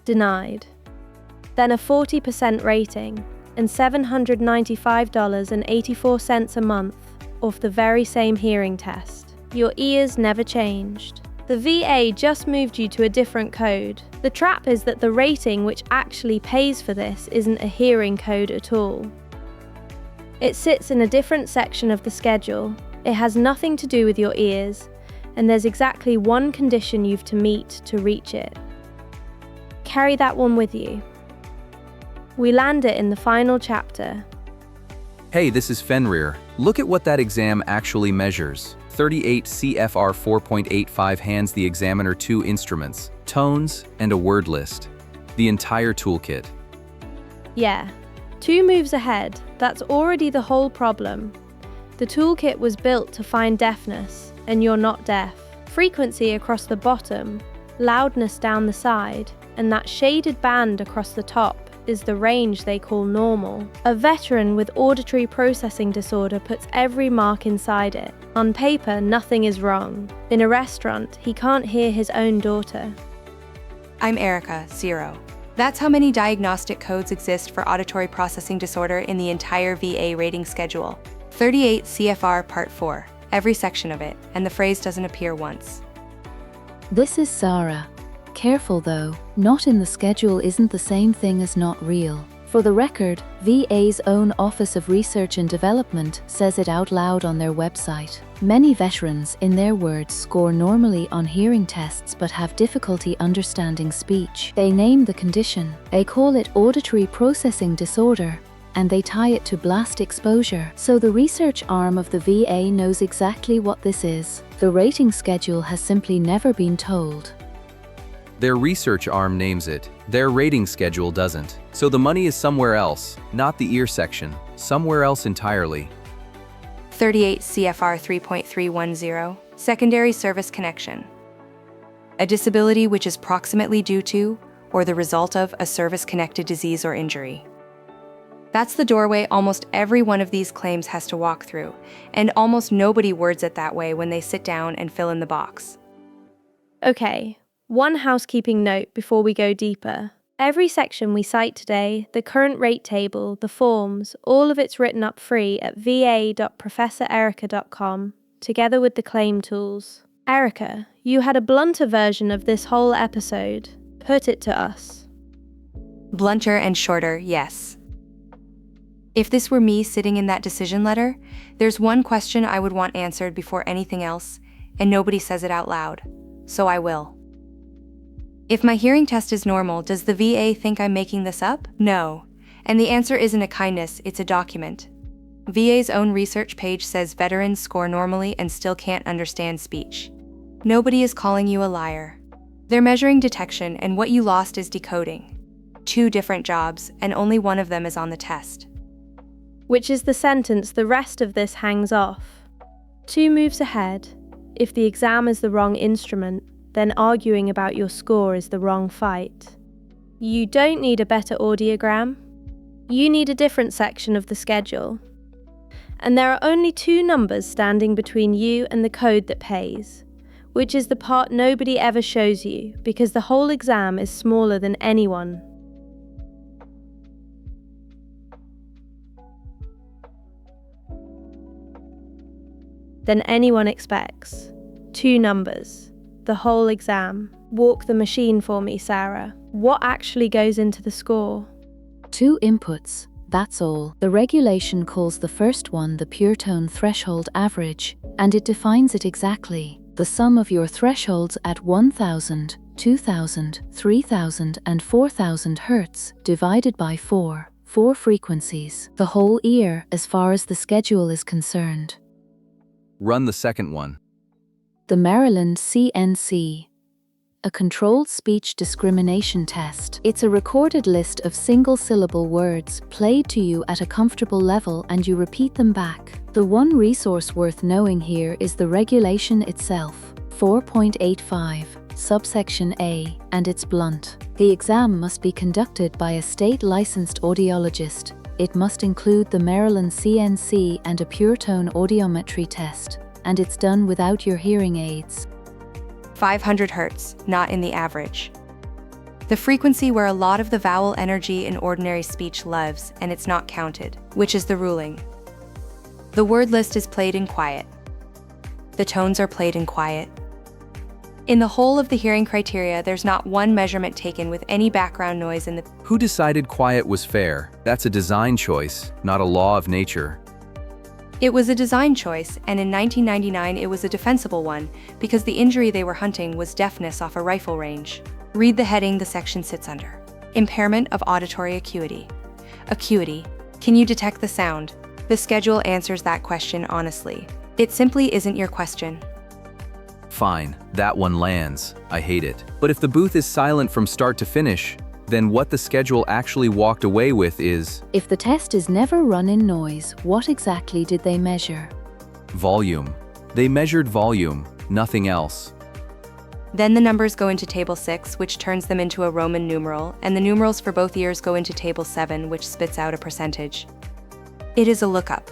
Denied. Then a 40% rating and $795.84 a month off the very same hearing test. Your ears never changed. The VA just moved you to a different code. The trap is that the rating which actually pays for this isn't a hearing code at all. It sits in a different section of the schedule. It has nothing to do with your ears, and there's exactly one condition you've to meet to reach it. Carry that one with you. We land it in the final chapter. Hey, this is Fenrir. Look at what that exam actually measures. 38 CFR 4.85 hands the examiner 2 instruments, tones, and a word list. The entire toolkit. Yeah, 2 moves ahead. That's already the whole problem. The toolkit was built to find deafness, and you're not deaf. Frequency across the bottom, loudness down the side, and that shaded band across the top is the range they call normal. A veteran with auditory processing disorder puts every mark inside it. On paper, nothing is wrong. In a restaurant, he can't hear his own daughter. I'm Erica, 0. That's how many diagnostic codes exist for auditory processing disorder in the entire VA rating schedule. 38 CFR Part 4, every section of it, and the phrase doesn't appear once. This is Sarah. Careful though, not in the schedule isn't the same thing as not real. For the record, VA's own Office of Research and Development says it out loud on their website. Many veterans, in their words, score normally on hearing tests but have difficulty understanding speech. They name the condition. They call it auditory processing disorder, and they tie it to blast exposure. So the research arm of the VA knows exactly what this is. The rating schedule has simply never been told. Their research arm names it. Their rating schedule doesn't. So the money is somewhere else, not the ear section, somewhere else entirely. 38 CFR 3.310, secondary service connection. A disability which is proximately due to, or the result of, a service-connected disease or injury. That's the doorway almost every one of these claims has to walk through, and almost nobody words it that way when they sit down and fill in the box. Okay. One housekeeping note before we go deeper. Every section we cite today, the current rate table, the forms, all of it's written up free at va.professorerica.com, together with the claim tools. Erica, you had a blunter version of this whole episode. Put it to us. Blunter and shorter, yes. If this were me sitting in that decision letter, there's one question I would want answered before anything else, and nobody says it out loud. So I will. If my hearing test is normal, does the VA think I'm making this up? No. And the answer isn't a kindness, it's a document. VA's own research page says veterans score normally and still can't understand speech. Nobody is calling you a liar. They're measuring detection, and what you lost is decoding. 2 different jobs, and only one of them is on the test. Which is the sentence the rest of this hangs off. 2 moves ahead. If the exam is the wrong instrument, then arguing about your score is the wrong fight. You don't need a better audiogram. You need a different section of the schedule. And there are only 2 numbers standing between you and the code that pays, which is the part nobody ever shows you because the whole exam is smaller than anyone expects. 2 numbers. The whole exam. Walk the machine for me, Sarah. What actually goes into the score? 2 inputs, that's all. The regulation calls the first one the puretone threshold average, and it defines it exactly. The sum of your thresholds at 1000, 2000, 3000, and 4000 Hz divided by 4 frequencies. The whole ear as far as the schedule is concerned. Run the second one. The Maryland CNC. A controlled speech discrimination test. It's a recorded list of single-syllable words played to you at a comfortable level and you repeat them back. The one resource worth knowing here is the regulation itself, 4.85, subsection A, and it's blunt. The exam must be conducted by a state-licensed audiologist. It must include the Maryland CNC and a puretone audiometry test, and it's done without your hearing aids. 500 Hz, not in the average. The frequency where a lot of the vowel energy in ordinary speech lives and it's not counted, which is the ruling. The word list is played in quiet. The tones are played in quiet. In the whole of the hearing criteria, there's not one measurement taken with any background noise in the... Who decided quiet was fair? That's a design choice, not a law of nature. It was a design choice, and in 1999 it was a defensible one, because the injury they were hunting was deafness off a rifle range. Read the heading the section sits under. Impairment of auditory acuity. Acuity. Can you detect the sound? The schedule answers that question honestly. It simply isn't your question. Fine, that one lands. I hate it. But if the booth is silent from start to finish, then what the schedule actually walked away with is... If the test is never run in noise, what exactly did they measure? Volume. They measured volume, nothing else. Then the numbers go into Table 6, which turns them into a Roman numeral, and the numerals for both ears go into Table 7, which spits out a percentage. It is a lookup.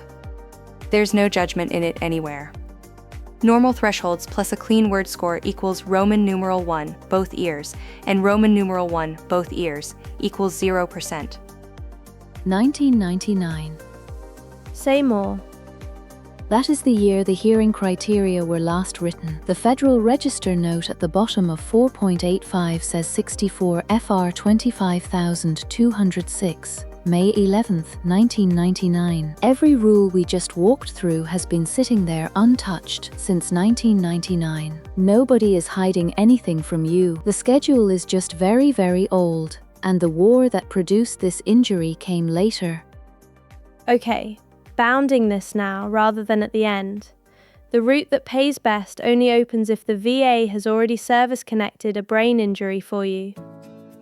There's no judgment in it anywhere. Normal thresholds plus a clean word score equals Roman numeral 1, both ears, and Roman numeral 1, both ears, equals 0%. 1999. Say more. That is the year the hearing criteria were last written. The Federal Register note at the bottom of 4.85 says 64 FR 25206. May 11th, 1999. Every rule we just walked through has been sitting there untouched since 1999. Nobody is hiding anything from you. The schedule is just very, very old, and the war that produced this injury came later. Okay, bounding this now rather than at the end. The route that pays best only opens if the VA has already service-connected a brain injury for you.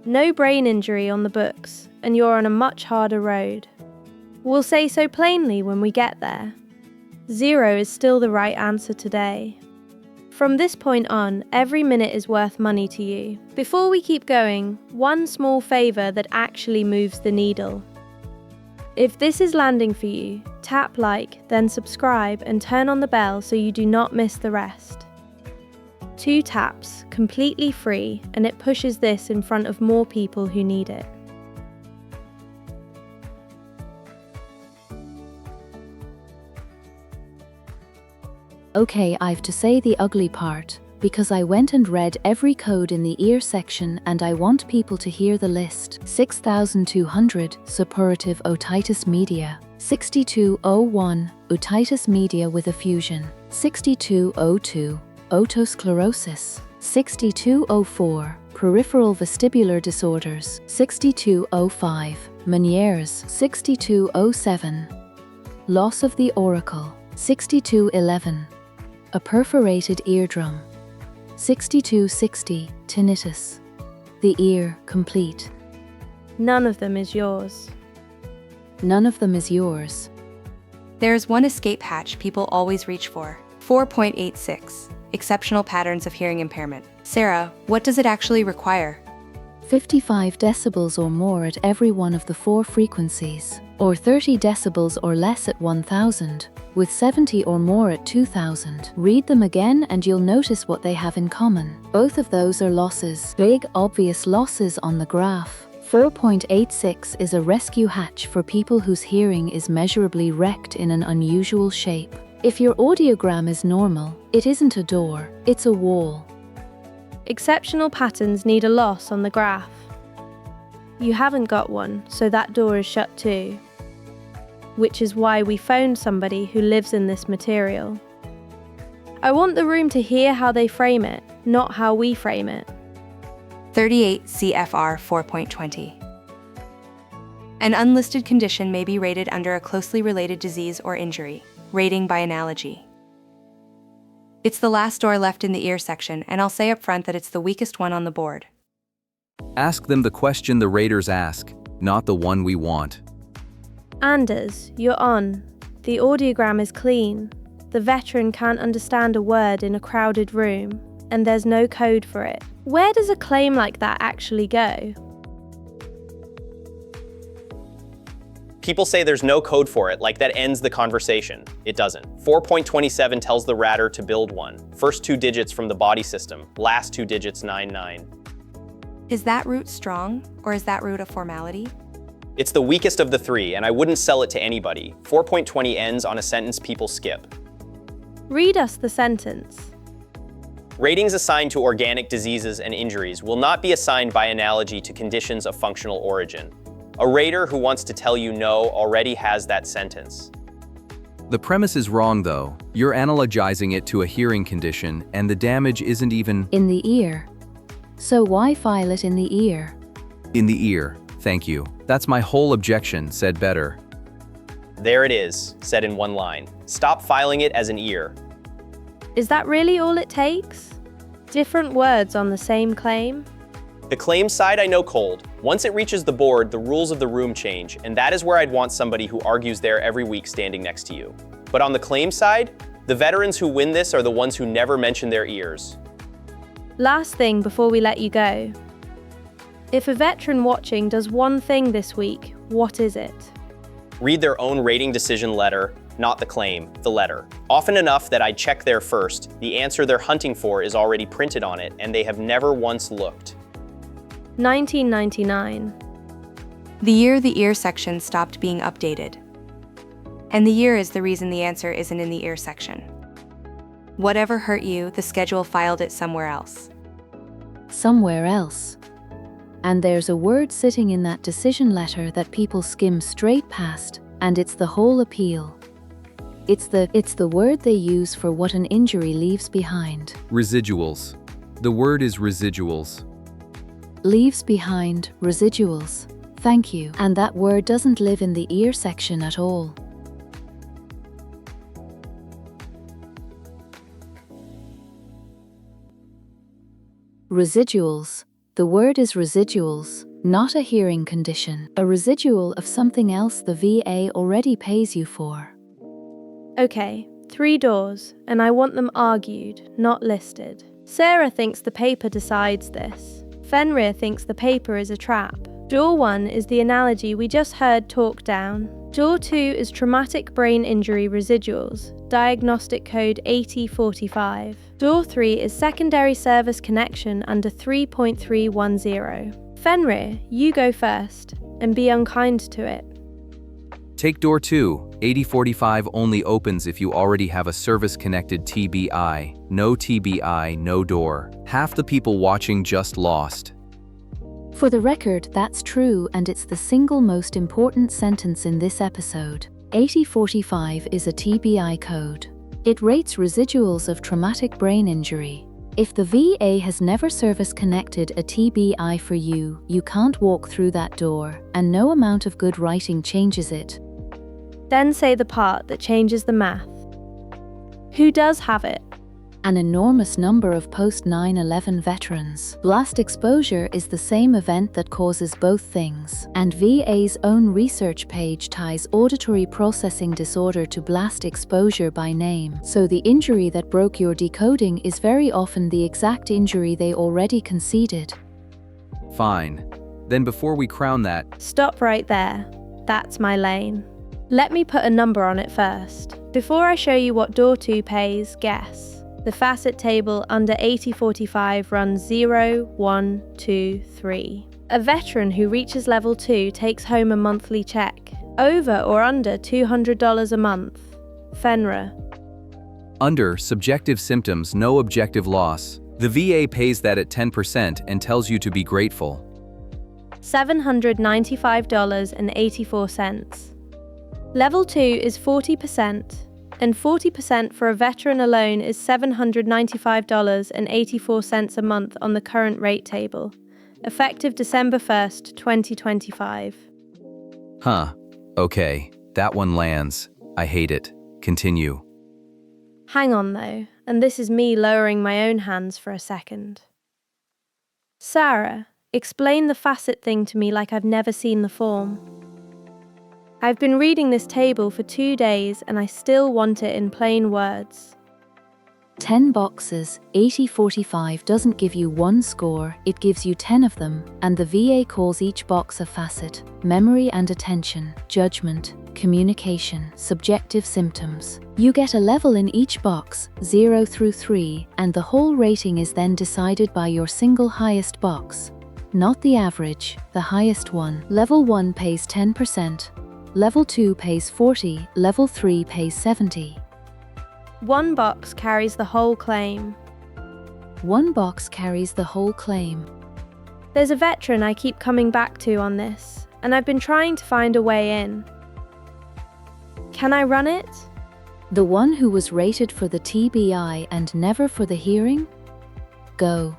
No brain injury on the books, and you're on a much harder road. We'll say so plainly when we get there. 0 is still the right answer today. From this point on, every minute is worth money to you. Before we keep going, one small favor that actually moves the needle. If this is landing for you, tap like, then subscribe and turn on the bell so you do not miss the rest. 2 taps, completely free, and it pushes this in front of more people who need it. Okay, I've to say the ugly part, because I went and read every code in the ear section and I want people to hear the list. 6200, suppurative otitis media. 6201, otitis media with effusion. 6202, otosclerosis. 6204, peripheral vestibular disorders. 6205, Meniere's. 6207, loss of the auricle. 6211, a perforated eardrum. 6260, tinnitus. The ear complete. None of them is yours. None of them is yours. There is one escape hatch people always reach for. 4.86, exceptional patterns of hearing impairment. Sarah, what does it actually require? 55 decibels or more at every one of the 4 frequencies, or 30 decibels or less at 1000, with 70 or more at 2000. Read them again and you'll notice what they have in common. Both of those are losses, big obvious losses on the graph. 4.86 is a rescue hatch for people whose hearing is measurably wrecked in an unusual shape. If your audiogram is normal, it isn't a door, it's a wall. Exceptional patterns need a loss on the graph. You haven't got one, so that door is shut too. Which is why we phoned somebody who lives in this material. I want the room to hear how they frame it, not how we frame it. 38 CFR 4.20. An unlisted condition may be rated under a closely related disease or injury. Rating by analogy. It's the last door left in the ear section, and I'll say up front that it's the weakest one on the board. Ask them the question the raters ask, not the one we want. Anders, you're on. The audiogram is clean. The veteran can't understand a word in a crowded room, and there's no code for it. Where does a claim like that actually go? People say there's no code for it, like that ends the conversation. It doesn't. 4.27 tells the ratter to build one. First 2 digits from the body system, last 2 digits 99. Is that root strong, or is that root a formality? It's the weakest of the three, and I wouldn't sell it to anybody. 4.20 ends on a sentence people skip. Read us the sentence. Ratings assigned to organic diseases and injuries will not be assigned by analogy to conditions of functional origin. A rater who wants to tell you no already has that sentence. The premise is wrong though. You're analogizing it to a hearing condition, and the damage isn't even In the ear. So why file it in the ear? in the ear. Thank you. That's my whole objection, said better. There it is, said in one line. Stop filing it as an ear. Is that really all it takes? Different words on the same claim? The claim side I know cold. Once it reaches the board, the rules of the room change, and that is where I'd want somebody who argues there every week standing next to you. But on the claim side, the veterans who win this are the ones who never mention their ears. Last thing before we let you go. If a veteran watching does one thing this week, what is it? Read their own rating decision letter, not the claim, the letter. Often enough that I'd check there first. The answer they're hunting for is already printed on it, and they have never once looked. 1999. The year the ear section stopped being updated. And the year is the reason the answer isn't in the ear section. Whatever hurt you, the schedule filed it somewhere else. Somewhere else. And there's a word sitting in that decision letter that people skim straight past, and it's the whole appeal. It's the word they use for what an injury leaves behind. Residuals. The word is residuals. Leaves behind, residuals. Thank you. And that word doesn't live in the ear section at all. Residuals. The word is residuals, not a hearing condition. A residual of something else the VA already pays you for. Okay, 3 doors, and I want them argued, not listed. Sarah thinks the paper decides this. Fenrir thinks the paper is a trap. Door 1 is the analogy we just heard talk down. Door 2 is traumatic brain injury residuals, diagnostic code 8045. Door 3 is secondary service connection under 3.310. Fenrir, you go first, and be unkind to it. Take door 2. 8045 only opens if you already have a service-connected TBI. No TBI, no door. Half the people watching just lost. For the record, that's true, and it's the single most important sentence in this episode. 8045 is a TBI code. It rates residuals of traumatic brain injury. If the VA has never service-connected a TBI for you, you can't walk through that door, and no amount of good writing changes it. Then say the part that changes the math. Who does have it? An enormous number of post-9/11 veterans. Blast exposure is the same event that causes both things, and VA's own research page ties auditory processing disorder to blast exposure by name. So the injury that broke your decoding is very often the exact injury they already conceded. Fine. Then before we crown that, Stop right there. That's my lane. Let me put a number on it first. Before I show you what door 2 pays, guess. The facet table under 8045 runs 0, 1, 2, 3. A veteran who reaches level 2 takes home a monthly check. Over or under $200 a month. Fenrir. under subjective symptoms, no objective loss. The VA pays that at 10% and tells you to be grateful. $795.84. Level 2 is 40%, and 40% for a veteran alone is $795.84 a month on the current rate table, effective December 1st, 2025. Huh. Okay, that one lands. I hate it. Continue. Hang on though, and this is me lowering my own hands for a second. Sarah, explain the facet thing to me like I've never seen the form. I've been reading this table for 2 days and I still want it in plain words. 10 boxes, 80/45 doesn't give you 1 score, it gives you 10 of them, and the VA calls each box a facet: memory and attention, judgment, communication, subjective symptoms. You get a level in each box, 0 through 3, and the whole rating is then decided by your single highest box. not the average, the highest one. Level 1 pays 10%. Level 2 pays 40, Level 3 pays 70. One box carries the whole claim. One box carries the whole claim. There's a veteran I keep coming back to on this, and I've been trying to find a way in. Can I run it? The one who was rated for the TBI and never for the hearing? Go.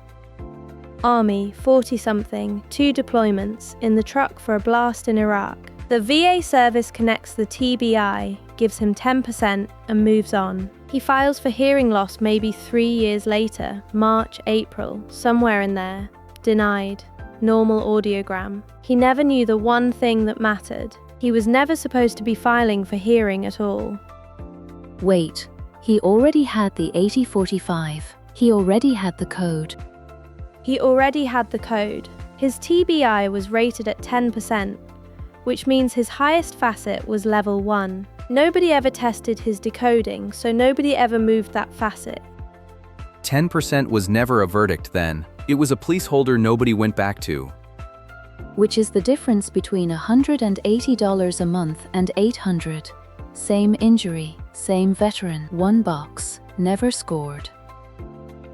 Army, 40-something, 2 deployments, in the truck for a blast in Iraq. The VA service connects the TBI, gives him 10% and moves on. He files for hearing loss maybe 3 years later, March, April, somewhere in there. Denied. Normal audiogram. He never knew the one thing that mattered. He was never supposed to be filing for hearing at all. Wait, he already had the 8045. He already had the code. He already had the code. His TBI was rated at 10%, which means his highest facet was level 1. Nobody ever tested his decoding, so nobody ever moved that facet. 10% was never a verdict then. It was a placeholder nobody went back to. Which is the difference between $180 a month and $800. Same injury, same veteran, one box, never scored.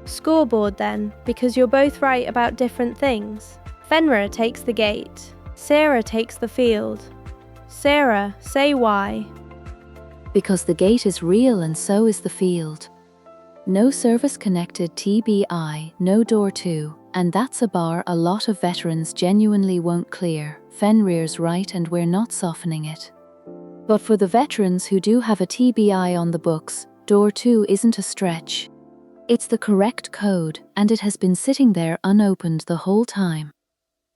Scoreboard then, because you're both right about different things. Fenrir takes the gate. Sarah takes the field. Sarah, say why. Because the gate is real and so is the field. No service-connected TBI, no door to, and that's a bar a lot of veterans genuinely won't clear. Fenrir's right and we're not softening it. But for the veterans who do have a TBI on the books, door 2 isn't a stretch. It's the correct code, and it has been sitting there unopened the whole time.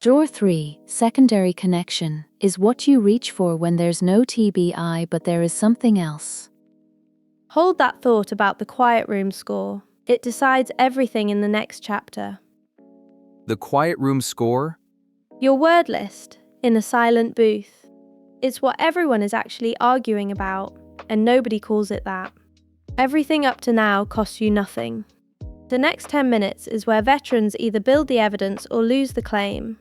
Door 3, secondary connection, is what you reach for when there's no TBI but there is something else. Hold that thought about the quiet room score. It decides everything in the next chapter. The quiet room score? Your word list, in a silent booth. It's what everyone is actually arguing about, and nobody calls it that. Everything up to now costs you nothing. The next 10 minutes is where veterans either build the evidence or lose the claim.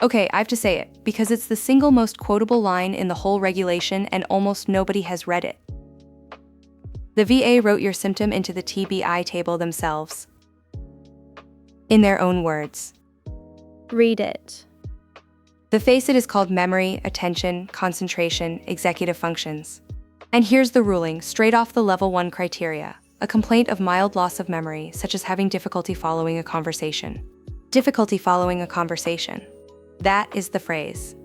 Okay, I have to say it, because it's the single most quotable line in the whole regulation and almost nobody has read it. The VA wrote your symptom into the TBI table themselves. In their own words. Read it. The facet is called memory, attention, concentration, executive functions. And here's the ruling, straight off the level 1 criteria. A complaint of mild loss of memory, such as having difficulty following a conversation. Difficulty following a conversation. That is the phrase.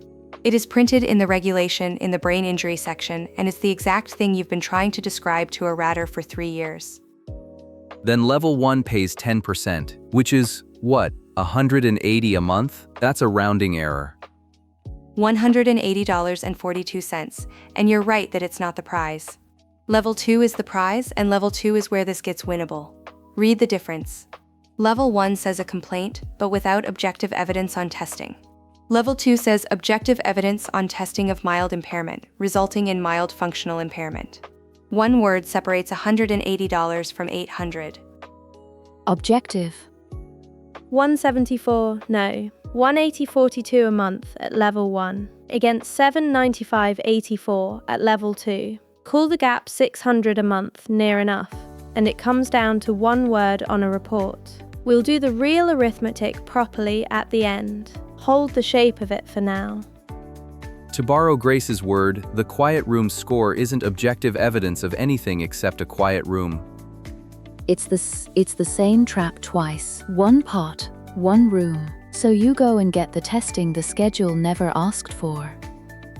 It is printed in the regulation in the brain injury section, and it's the exact thing you've been trying to describe to a ratter for 3 years. Then level 1 pays 10%, which is, what, $180 a month? That's a rounding error. $180.42, and you're right that it's not the prize. Level 2 is the prize, and level 2 is where this gets winnable. Read the difference. Level 1 says a complaint, but without objective evidence on testing. Level 2 says objective evidence on testing of mild impairment, resulting in mild functional impairment. One word separates $180 from $800. Objective. 174, no. 180.42 a month at level 1, against 795.84 at level 2. Call the gap 600 a month, near enough, and it comes down to one word on a report. We'll do the real arithmetic properly at the end. Hold the shape of it for now. To borrow Grace's word, the quiet room score isn't objective evidence of anything except a quiet room. It's the same trap twice. One pot, one room. So you go and get the testing the schedule never asked for.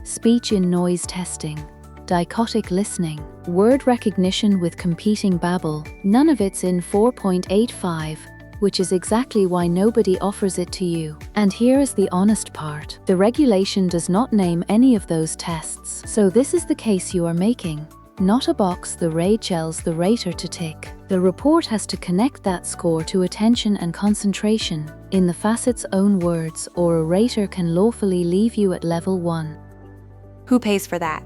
Speech in noise testing. Dichotic listening. Word recognition with competing babble. None of it's in 4.85. Which is exactly why nobody offers it to you. And here is the honest part. The regulation does not name any of those tests. So this is the case you are making. Not a box the RAID tells the rater to tick. The report has to connect that score to attention and concentration, in the Facets' own words, or a rater can lawfully leave you at level 1. Who pays for that?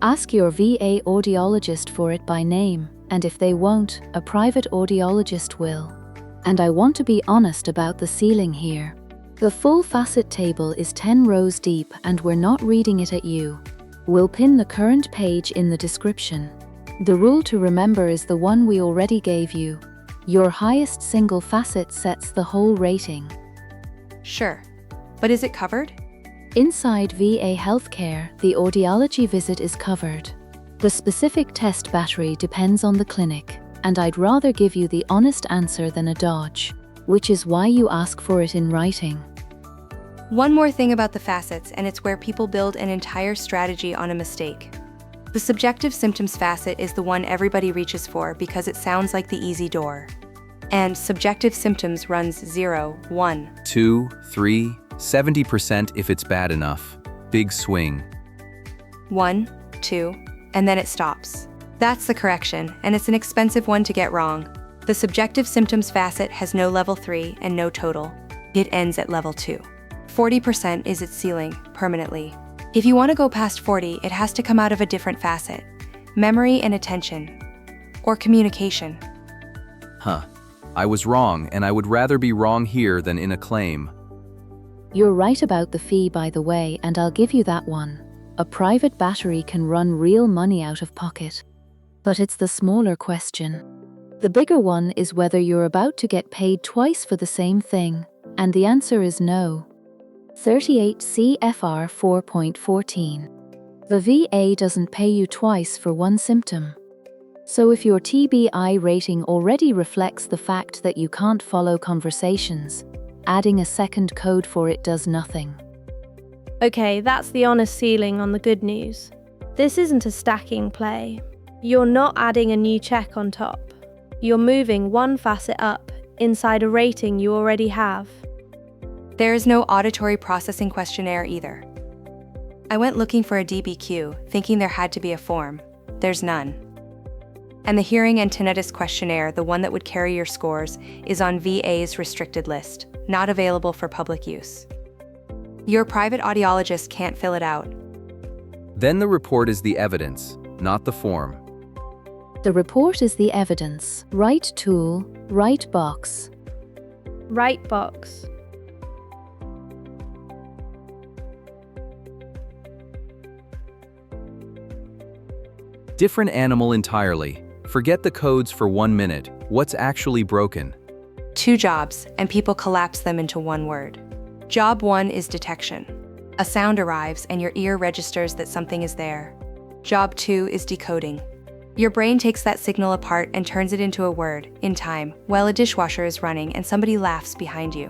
Ask your VA audiologist for it by name, and if they won't, a private audiologist will. And I want to be honest about the ceiling here. The full facet table is 10 rows deep and we're not reading it at you. We'll pin the current page in the description. The rule to remember is the one we already gave you. Your highest single facet sets the whole rating. Sure. But is it covered? Inside VA healthcare, the audiology visit is covered. The specific test battery depends on the clinic, and I'd rather give you the honest answer than a dodge, which is why you ask for it in writing. One more thing about the facets, and it's where people build an entire strategy on a mistake. The subjective symptoms facet is the one everybody reaches for because it sounds like the easy door. And subjective symptoms runs 0, 1, 2, 3, 70% if it's bad enough. Big swing. 1, 2, and then it stops. That's the correction, and it's an expensive one to get wrong. The subjective symptoms facet has no level 3 and no total. It ends at level 2. 40% is its ceiling, permanently. If you want to go past 40, it has to come out of a different facet. Memory and attention. Or communication. Huh. I was wrong, and I would rather be wrong here than in a claim. You're right about the fee, by the way, and I'll give you that one. A private battery can run real money out of pocket. But it's the smaller question. The bigger one is whether you're about to get paid twice for the same thing, and the answer is no. 38 CFR 4.14. The VA doesn't pay you twice for one symptom. So if your TBI rating already reflects the fact that you can't follow conversations, adding a second code for it does nothing. Okay, that's the honest ceiling on the good news. This isn't a stacking play. You're not adding a new check on top. You're moving one facet up inside a rating you already have. There is no auditory processing questionnaire either. I went looking for a DBQ, thinking there had to be a form. There's none. And the hearing and tinnitus questionnaire, the one that would carry your scores, is on VA's restricted list, not available for public use. Your private audiologist can't fill it out. Then the report is the evidence, not the form. The report is the evidence. Right tool, right box. Right box. Different animal entirely. Forget the codes for 1 minute. What's actually broken? 2 jobs, and people collapse them into one word. Job 1 is detection. A sound arrives and your ear registers that something is there. Job 2 is decoding. Your brain takes that signal apart and turns it into a word, in time, while a dishwasher is running and somebody laughs behind you.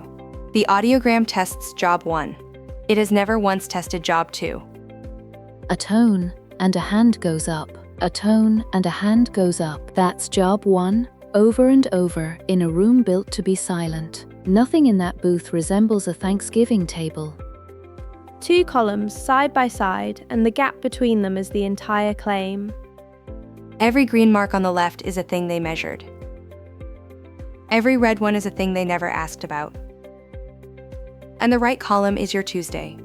The audiogram tests job 1. It has never once tested job 2. A tone, and a hand goes up. A tone, and a hand goes up. That's job 1, over and over, in a room built to be silent. Nothing in that booth resembles a Thanksgiving table. 2 columns side by side, and the gap between them is the entire claim. Every green mark on the left is a thing they measured. Every red one is a thing they never asked about. And the right column is your Tuesday.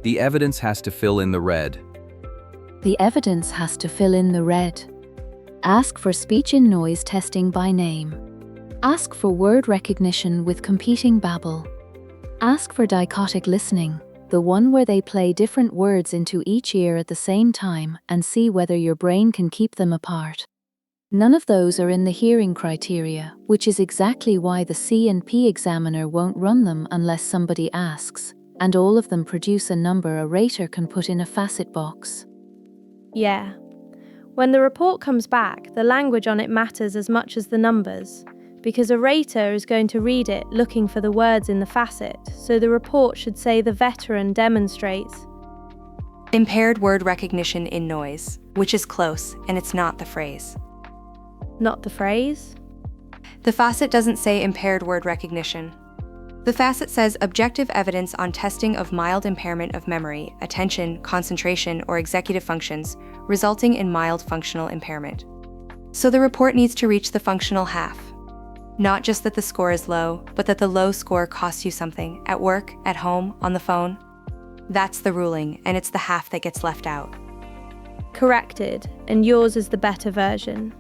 The evidence has to fill in the red. The evidence has to fill in the red. Ask for speech in noise testing by name. Ask for word recognition with competing babble. Ask for dichotic listening, the one where they play different words into each ear at the same time and see whether your brain can keep them apart. None of those are in the hearing criteria, which is exactly why the C&P examiner won't run them unless somebody asks, and all of them produce a number a rater can put in a facet box. Yeah. When the report comes back, the language on it matters as much as the numbers, because a rater is going to read it looking for the words in the facet, so the report should say the veteran demonstrates impaired word recognition in noise, which is close, and it's not the phrase. Not the phrase? The facet doesn't say impaired word recognition. The facet says objective evidence on testing of mild impairment of memory, attention, concentration, or executive functions, resulting in mild functional impairment. So the report needs to reach the functional half. Not just that the score is low, but that the low score costs you something, at work, at home, on the phone. That's the ruling, and it's the half that gets left out. corrected, and yours is the better version.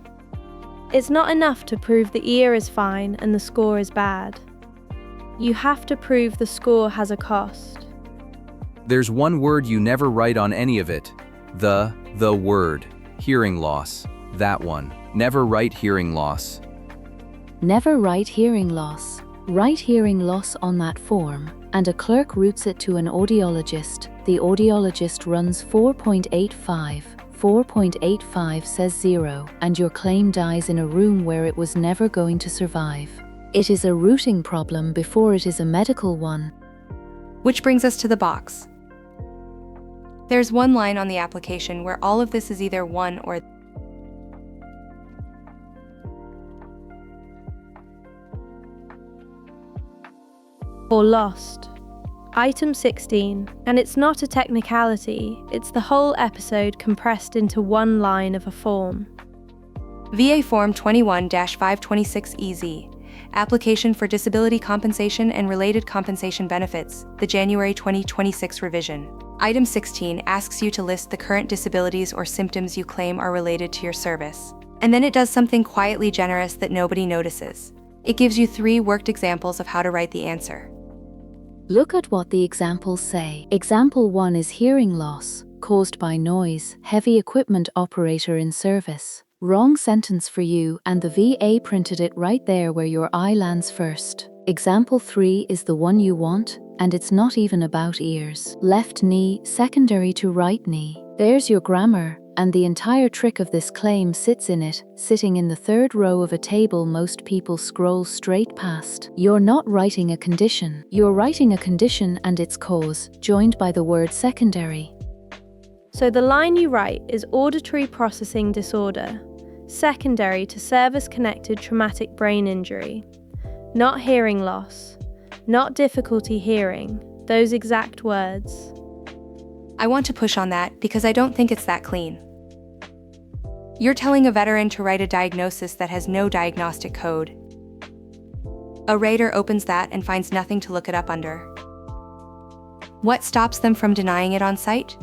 It's not enough to prove the ear is fine and the score is bad. You have to prove the score has a cost. There's one word you never write on any of it. The word. Hearing loss. That one. Never write hearing loss. Never write hearing loss. Write hearing loss on that form, and a clerk routes it to an audiologist. The audiologist runs 4.85. 4.85 says 0, and your claim dies in a room where it was never going to survive. It is a routing problem before it is a medical one. Which brings us to the box. There's one line on the application where all of this is either one or lost. Item 16, and it's not a technicality, it's the whole episode compressed into one line of a form. VA Form 21-526EZ, Application for Disability Compensation and Related Compensation Benefits, the January 2026 revision. Item 16 asks you to list the current disabilities or symptoms you claim are related to your service. And then it does something quietly generous that nobody notices. It gives you 3 worked examples of how to write the answer. Look at what the examples say. Example 1 is hearing loss, caused by noise, heavy equipment operator in service. Wrong sentence for you, and the VA printed it right there where your eye lands first. Example 3 is the one you want, and it's not even about ears. Left knee, secondary to right knee. There's your grammar, and the entire trick of this claim sits in it, sitting in the 3rd row of a table most people scroll straight past. You're not writing a condition. You're writing a condition and its cause, joined by the word secondary. So the line you write is auditory processing disorder, secondary to service-connected traumatic brain injury. Not hearing loss, not difficulty hearing, those exact words. I want to push on that because I don't think it's that clean. You're telling a veteran to write a diagnosis that has no diagnostic code. A raider opens that and finds nothing to look it up under. What stops them from denying it on site?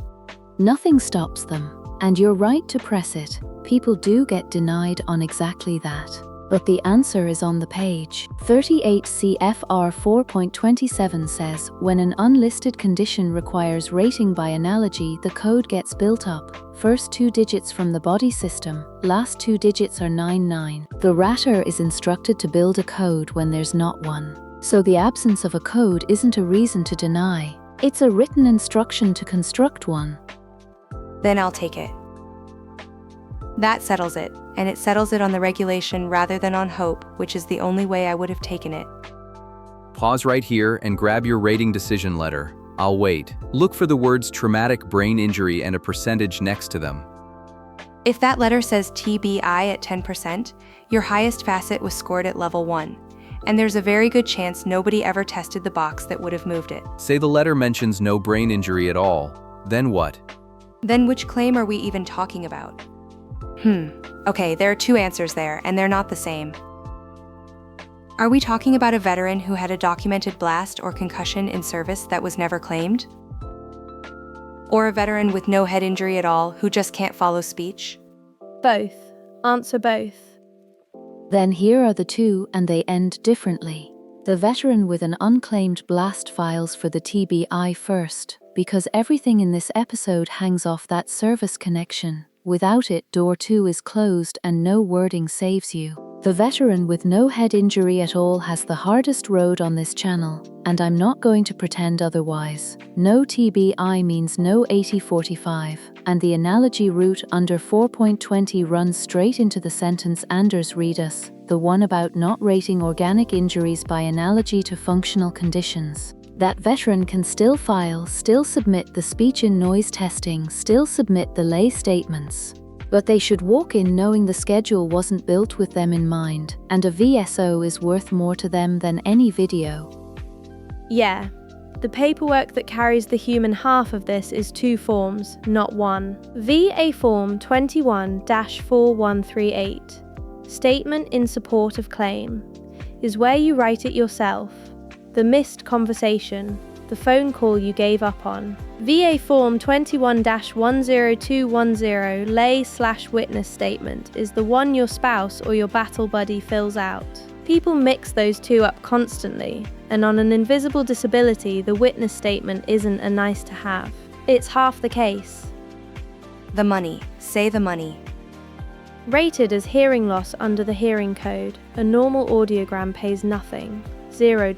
Nothing stops them, and you're right to press it. People do get denied on exactly that. But the answer is on the page. 38 CFR 4.27 says, when an unlisted condition requires rating by analogy, the code gets built up. First 2 digits from the body system, last 2 digits are 99. The ratter is instructed to build a code when there's not one. So the absence of a code isn't a reason to deny. It's a written instruction to construct one. Then I'll take it. That settles it, and it settles it on the regulation rather than on hope, which is the only way I would have taken it. Pause right here and grab your rating decision letter. I'll wait. Look for the words traumatic brain injury and a percentage next to them. If that letter says TBI at 10%, your highest facet was scored at level 1, and there's a very good chance nobody ever tested the box that would have moved it. Say the letter mentions no brain injury at all. Then what? Then which claim are we even talking about? Okay, there are 2 answers there, and they're not the same. Are we talking about a veteran who had a documented blast or concussion in service that was never claimed? Or a veteran with no head injury at all who just can't follow speech? Both. Answer both. Then here are the 2, and they end differently. The veteran with an unclaimed blast files for the TBI first, because everything in this episode hangs off that service connection. Without it, door 2 is closed and no wording saves you. The veteran with no head injury at all has the hardest road on this channel, and I'm not going to pretend otherwise. No TBI means no 8045, and the analogy route under 4.20 runs straight into the sentence Anders read us, the one about not rating organic injuries by analogy to functional conditions. That veteran can still file, still submit the speech and noise testing, still submit the lay statements. But they should walk in knowing the schedule wasn't built with them in mind, and a VSO is worth more to them than any video. Yeah, the paperwork that carries the human half of this is 2 forms, not 1. VA Form 21-4138, Statement in Support of Claim, is where you write it yourself. The missed conversation, the phone call you gave up on. VA Form 21-10210 lay/witness statement is the one your spouse or your battle buddy fills out. People mix those two up constantly, and on an invisible disability, the witness statement isn't a nice to have. It's half the case. The money. Say the money. Rated as hearing loss under the hearing code, a normal audiogram pays nothing, $0.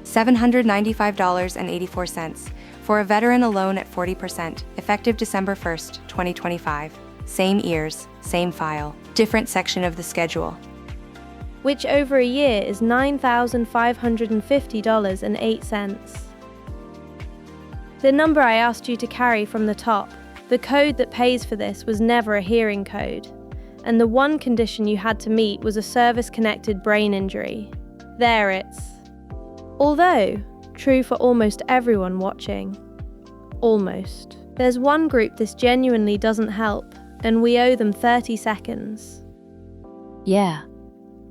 $795.84 for a veteran alone at 40%, effective December 1st, 2025. Same ears, same file, different section of the schedule. Which over a year is $9,550.08. The number I asked you to carry from the top, the code that pays for this, was never a hearing code, and the one condition you had to meet was a service-connected brain injury. There it's. Although, true for almost everyone watching. Almost. There's one group this genuinely doesn't help, and we owe them 30 seconds. Yeah.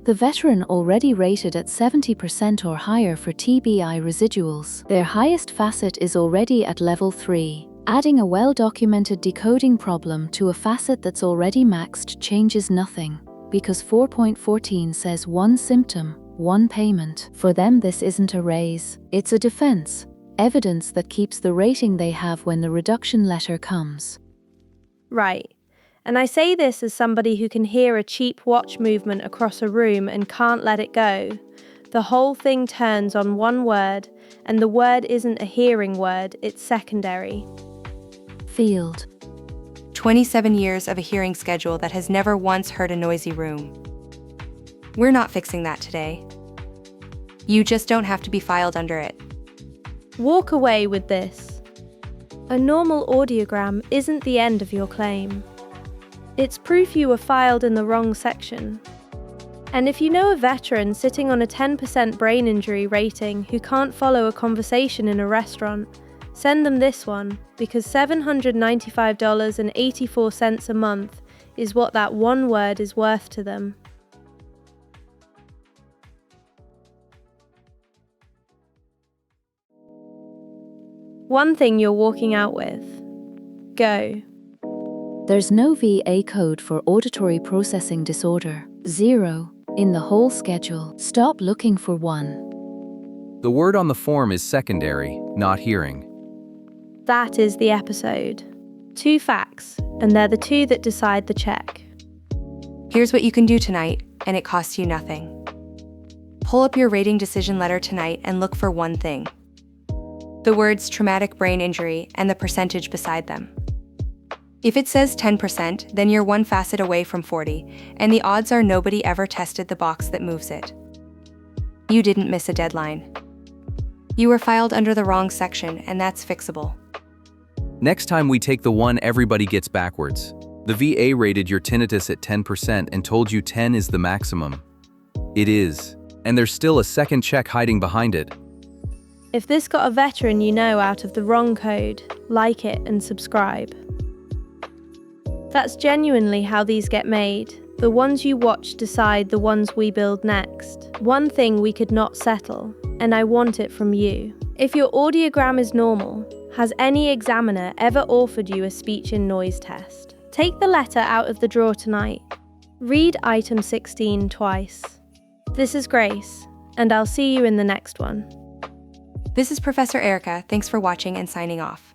The veteran already rated at 70% or higher for TBI residuals. Their highest facet is already at level 3. Adding a well-documented decoding problem to a facet that's already maxed changes nothing, because 4.14 says one symptom, one payment. For them, this isn't a raise, it's a defense, evidence that keeps the rating they have when the reduction letter comes. Right. And I say this as somebody who can hear a cheap watch movement across a room and can't let it go. The whole thing turns on one word, and the word isn't a hearing word, it's secondary. Field. 27 years of a hearing schedule that has never once heard a noisy room. We're not fixing that today. You just don't have to be filed under it. Walk away with this. A normal audiogram isn't the end of your claim. It's proof you were filed in the wrong section. And if you know a veteran sitting on a 10% brain injury rating who can't follow a conversation in a restaurant, send them this one, because $795.84 a month is what that one word is worth to them. One thing you're walking out with. Go. There's no VA code for auditory processing disorder, 0, in the whole schedule. Stop looking for one. The word on the form is secondary, not hearing. That is the episode. 2 facts, and they're the 2 that decide the check. Here's what you can do tonight, and it costs you nothing. Pull up your rating decision letter tonight and look for one thing. The words traumatic brain injury and the percentage beside them. If it says 10%, then you're one facet away from 40, and the odds are nobody ever tested the box that moves it. You didn't miss a deadline. You were filed under the wrong section, and that's fixable. Next time we take the one everybody gets backwards. The VA rated your tinnitus at 10% and told you 10 is the maximum. It is. And there's still a second check hiding behind it. If this got a veteran you know out of the wrong code, like it and subscribe. That's genuinely how these get made. The ones you watch decide the ones we build next. One thing we could not settle, and I want it from you. If your audiogram is normal, has any examiner ever offered you a speech in noise test? Take the letter out of the drawer tonight. Read item 16 twice. This is Grace, and I'll see you in the next one. This is Professor Erica. Thanks for watching and signing off.